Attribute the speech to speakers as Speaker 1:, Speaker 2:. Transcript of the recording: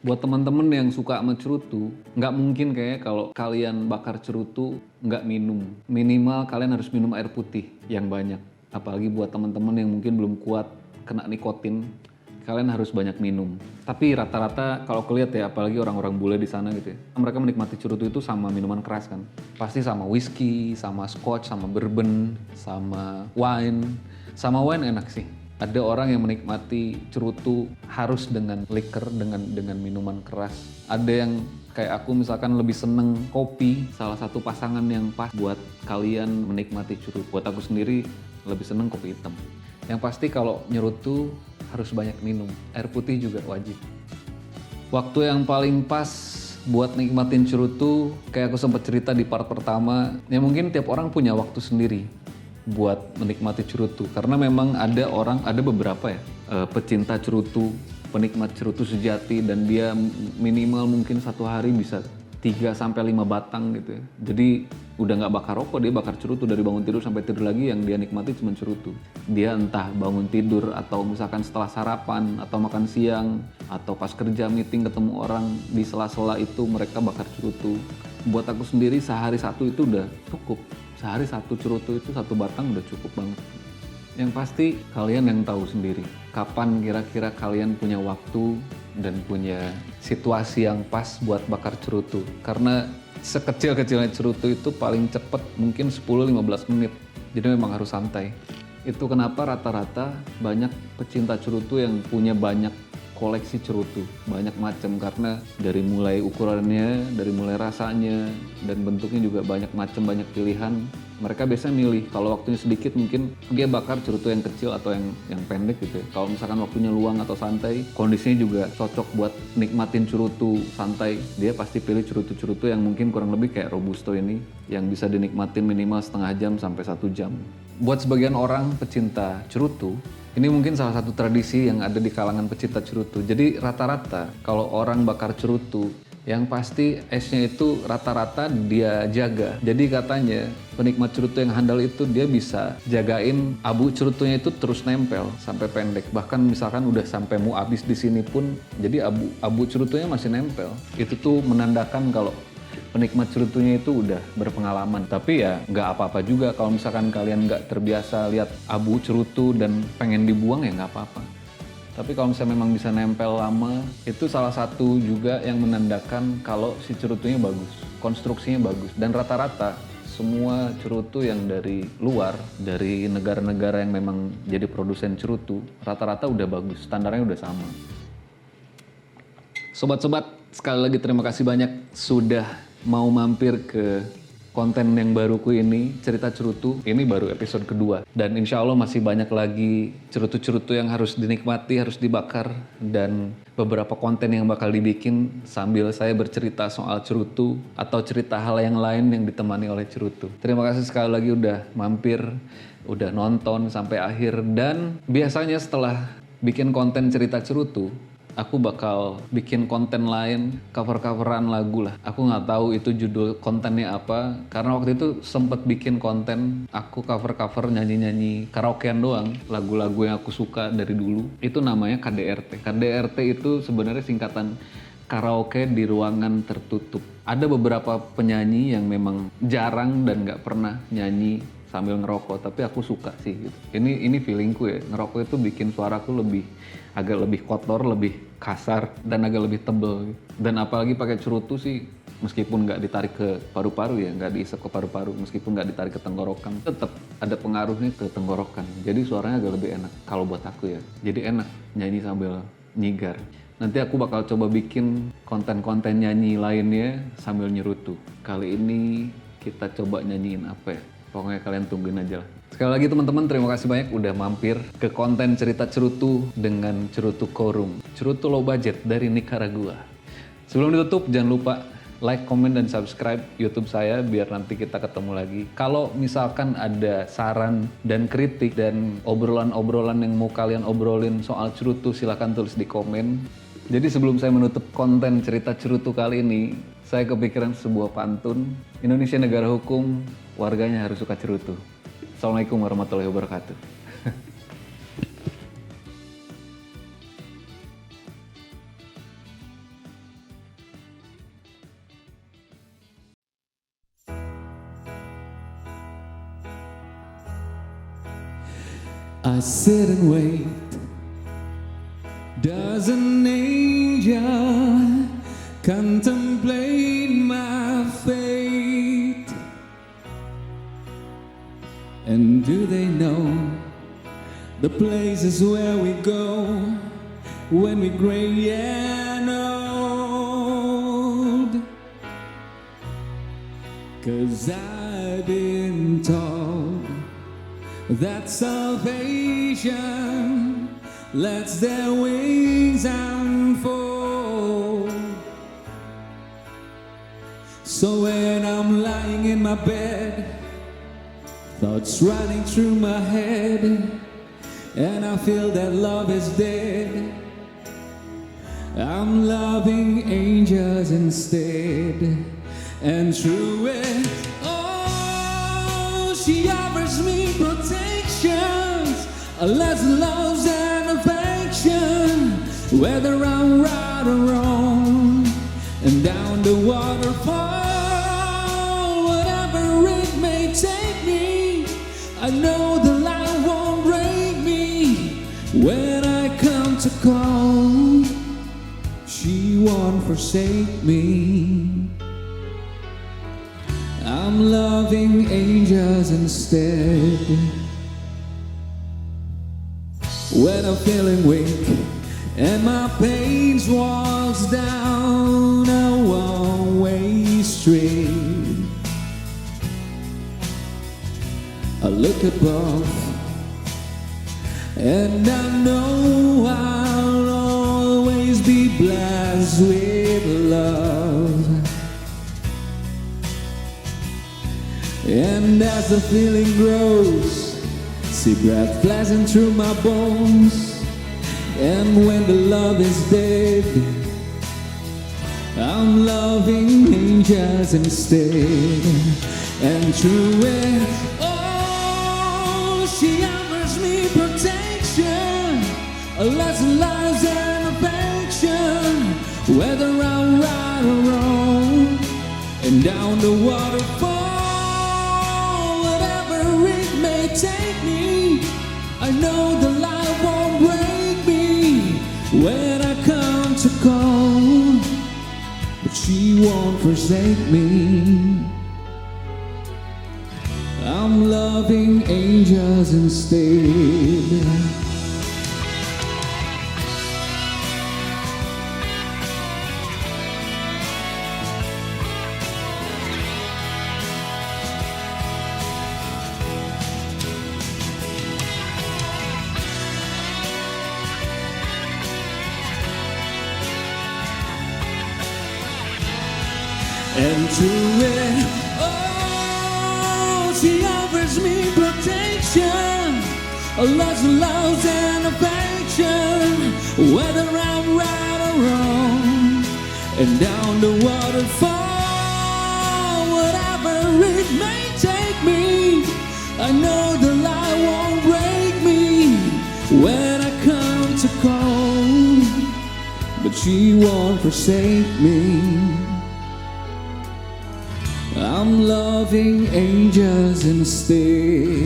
Speaker 1: Buat teman-teman yang suka sama cerutu, nggak mungkin kayak kalau kalian bakar cerutu nggak minum. Minimal kalian harus minum air putih yang banyak. Apalagi buat teman-teman yang mungkin belum kuat kena nikotin, kalian harus banyak minum. Tapi rata-rata kalau kelihat ya, apalagi orang-orang bule di sana gitu ya, mereka menikmati cerutu itu sama minuman keras kan. Pasti sama whisky, sama scotch, sama bourbon, sama wine. Sama wine enak sih. Ada orang yang menikmati cerutu harus dengan liquor, dengan minuman keras. Ada yang kayak aku misalkan lebih seneng kopi, salah satu pasangan yang pas buat kalian menikmati cerutu. Buat aku sendiri lebih seneng kopi hitam. Yang pasti kalau nyerutu harus banyak minum, air putih juga wajib. Waktu yang paling pas buat nikmatin cerutu, kayak aku sempat cerita di part pertama, ya mungkin tiap orang punya waktu sendiri buat menikmati cerutu. Karena memang ada beberapa ya, pecinta cerutu, penikmat cerutu sejati, dan dia minimal mungkin satu hari bisa 3-5 batang gitu ya. Jadi udah nggak bakar rokok, dia bakar cerutu dari bangun tidur sampai tidur lagi, yang dia nikmati cuma cerutu. Dia entah bangun tidur atau misalkan setelah sarapan atau makan siang atau pas kerja meeting ketemu orang, di sela-sela itu mereka bakar cerutu. Buat aku sendiri sehari satu itu udah cukup. Sehari satu cerutu itu 1 batang udah cukup banget. Yang pasti kalian yang tahu sendiri kapan kira-kira kalian punya waktu dan punya situasi yang pas buat bakar cerutu. Karena sekecil-kecilnya cerutu itu paling cepet mungkin 10-15 menit. Jadi memang harus santai. Itu kenapa rata-rata banyak pecinta cerutu yang punya banyak koleksi cerutu, banyak macam, karena dari mulai ukurannya, dari mulai rasanya, dan bentuknya juga banyak macam, banyak pilihan. Mereka biasanya milih, kalau waktunya sedikit mungkin dia bakar cerutu yang kecil atau yang pendek gitu ya. Kalau misalkan waktunya luang atau santai, kondisinya juga cocok buat nikmatin cerutu santai, dia pasti pilih cerutu-cerutu yang mungkin kurang lebih kayak Robusto ini, yang bisa dinikmatin minimal setengah jam sampai 1 jam. Buat sebagian orang pecinta cerutu, ini mungkin salah satu tradisi yang ada di kalangan pecinta cerutu. Jadi rata-rata kalau orang bakar cerutu, yang pasti esnya itu rata-rata dia jaga. Jadi katanya penikmat cerutu yang handal itu dia bisa jagain abu cerutunya itu terus nempel sampai pendek. Bahkan misalkan udah sampai mau habis di sini pun, jadi abu cerutunya masih nempel. Itu tuh menandakan kalau penikmat cerutunya itu udah berpengalaman. Tapi ya nggak apa-apa juga kalau misalkan kalian nggak terbiasa lihat abu cerutu dan pengen dibuang, ya nggak apa-apa. Tapi kalau misalnya memang bisa nempel lama, itu salah satu juga yang menandakan kalau si cerutunya bagus, konstruksinya bagus. Dan rata-rata semua cerutu yang dari luar, dari negara-negara yang memang jadi produsen cerutu, rata-rata udah bagus, standarnya udah sama. Sobat-sobat, sekali lagi terima kasih banyak sudah mau mampir ke konten yang baruku ini, cerita cerutu. Ini baru episode kedua. Dan insya Allah masih banyak lagi cerutu-cerutu yang harus dinikmati, harus dibakar. Dan beberapa konten yang bakal dibikin sambil saya bercerita soal cerutu atau cerita hal yang lain yang ditemani oleh cerutu. Terima kasih sekali lagi udah mampir, udah nonton sampai akhir. Dan biasanya setelah bikin konten cerita cerutu, aku bakal bikin konten lain, cover-coveran lagu lah. Aku nggak tahu itu judul kontennya apa, karena waktu itu sempet bikin konten aku cover-cover nyanyi-nyanyi karaokean doang, lagu-lagu yang aku suka dari dulu. Itu namanya KDRT. KDRT itu sebenarnya singkatan karaoke di ruangan tertutup. Ada beberapa penyanyi yang memang jarang dan nggak pernah nyanyi sambil ngerokok, tapi aku suka sih gitu. Ini feelingku ya, ngerokok itu bikin suaraku agak lebih kotor, lebih kasar, dan agak lebih tebel. Dan apalagi pakai cerutu sih, meskipun nggak ditarik ke paru-paru ya, nggak diisep ke paru-paru, meskipun nggak ditarik ke tenggorokan, tetap ada pengaruhnya ke tenggorokan. Jadi suaranya agak lebih enak kalau buat aku ya. Jadi enak nyanyi sambil nyigar. Nanti aku bakal coba bikin konten-konten nyanyi lainnya sambil nyerutu. Kali ini kita coba nyanyiin apa ya? Pokoknya kalian tungguin aja lah. Sekali lagi teman-teman, terima kasih banyak udah mampir ke konten cerita cerutu dengan Cerutu Quorum. Cerutu low budget dari Nicaragua. Sebelum ditutup, jangan lupa like, comment, dan subscribe YouTube saya biar nanti kita ketemu lagi. Kalau misalkan ada saran dan kritik dan obrolan-obrolan yang mau kalian obrolin soal cerutu, silahkan tulis di komen. Jadi sebelum saya menutup konten cerita cerutu kali ini, saya kepikiran sebuah pantun. Indonesia negara hukum, warganya harus suka cerutu. Assalamualaikum warahmatullahi wabarakatuh. I sit and wait. Does an angel contemplate my fate? And do they know the places where we go when we're gray and old? 'Cause I've been told that salvation lets their wings unfold. So when I'm lying in my bed, thoughts running through my head, and I feel that love is dead, I'm loving angels instead. And through it, oh, she offers me protections, lesson, loves and affection, whether I'm right or wrong, and down the waterfall, whatever it may take me, I know the light won't break me. When I come to call, she won't forsake me. I'm loving angels instead. When I'm feeling weak and my pains walks down a one-way street, I look above and I know I'll always be blessed with love. And as the feeling grows, see breath flashing through my bones. And when the love is dead, I'm loving angels instead. And through it, oh, she offers me protection, lesson, lives and affection, whether I'm right or wrong, and down the waterfall, take me, I know the light won't break me. When I come to call, but she won't forsake me. I'm loving angels instead. And through it, oh, she offers me protection, lesson, loves and affection, whether I'm right or wrong, and down the waterfall, whatever it may take me, I know the light won't break me. When I come to call, but she won't forsake me. I'm loving angels instead.